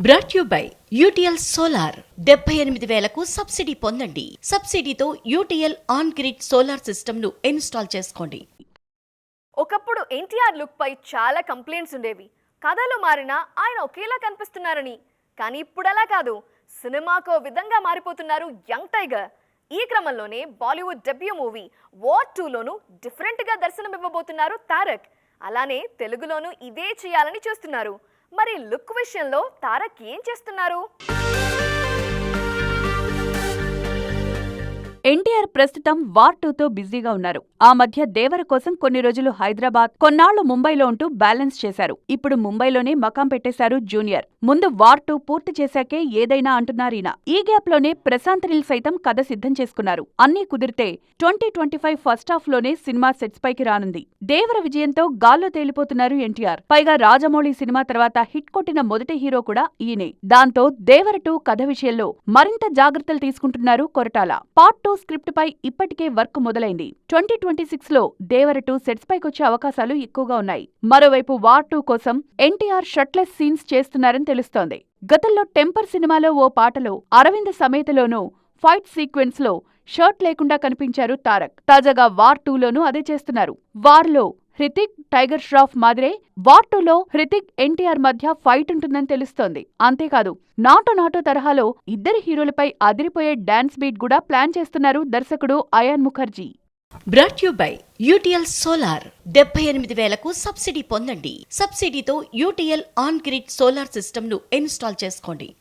Brought you by UTL solar 78,000కు subsidy పొందండి. సబ్సిడీతో UTL on grid solar system ను ఇన్స్టాల్ చేసుకోండి. ఒకప్పుడు ఎన్టీఆర్ లుక్ పై చాలా కంప్లైంట్స్ ఉండేవి. కథలు మారినా ఆయన ఒకేలా కనిపిస్తున్నారని. కానీ ఇప్పుడు అలా కాదు, సినిమాకో విధంగా మారిపోతున్నారు యంగ్ టైగర్. ఈ క్రమంలోనే బాలీవుడ్ డెబ్యూ మూవీ వార్ 2లోనూ డిఫరెంట్గా దర్శనమివ్వబోతున్నారు తారక్. అలానే తెలుగులోనూ ఇదే చేయాలని చూస్తున్నారు. మరి లుక్ విషయంలో తారక్ ఏం చేస్తున్నారు? ఎన్టీఆర్ ప్రస్తుతం వార్ 2తో బిజీగా ఉన్నారు. ఆ మధ్య దేవర కోసం కొన్ని రోజులు హైదరాబాద్, కొన్నాళ్లు ముంబైలో ఉంటూ బ్యాలెన్స్ చేశారు. ఇప్పుడు ముంబైలోనే మకాం పెట్టేశారు జూనియర్. ముందు వార్ 2 పూర్తి చేశాకే ఏదైనా అంటున్నారీన. ఈ గ్యాప్ లోనే ప్రశాంత్ నీల్ సైతం కథ సిద్ధం చేసుకున్నారు. అన్నీ కుదిరితే 2025 ఫస్ట్ హాఫ్ లోనే సినిమా సెట్స్ పైకి రానుంది. దేవర విజయంతో గాల్లో తేలిపోతున్నారు ఎన్టీఆర్. పైగా రాజమౌళి సినిమా తర్వాత హిట్ కొట్టిన మొదటి హీరో కూడా ఈయనే. దాంతో దేవర 2 కథ విషయంలో మరింత జాగ్రత్తలు తీసుకుంటున్నారు కొరటాల. పార్ట్ 2 స్క్రిప్ట్ పై ఇప్పటికే వర్క్ మొదలైంది. 2026లో దేవర 2 సెట్స్ పైకొచ్చే అవకాశాలు ఎక్కువగా ఉన్నాయి. మరోవైపు వార్ 2 కోసం ఎన్టీఆర్ షర్ట్లెస్ సీన్స్ చేస్తున్నారని తెలుస్తోంది. గతంలో టెంపర్ సినిమాలో ఓ పాటలో అరవింద్ సమేతలోనూ ఫైట్ సీక్వెన్స్ లో షర్ట్ లేకుండా కనిపించారు తారక్. తాజాగా వార్ 2లోనూ అదే చేస్తున్నారు. వార్లో హృతిక్, టైగర్ ష్రాఫ్ మాదిరే వార్ 2లో హృతిక్, ఎన్టీఆర్ మధ్య ఫైట్ ఉంటుందని తెలుస్తోంది. అంతేకాదు, నాటో తరహాలో ఇద్దరి హీరోలపై అదిరిపోయే డాన్స్ బీట్ కూడా ప్లాన్ చేస్తున్నారు దర్శకుడు Ayan Mukherjee. Brought you by UTL solar 78,000కు సబ్సిడీ పొందండి. సబ్సిడీతో UTL on grid solar system ను ఇన్స్టాల్ చేసుకోండి.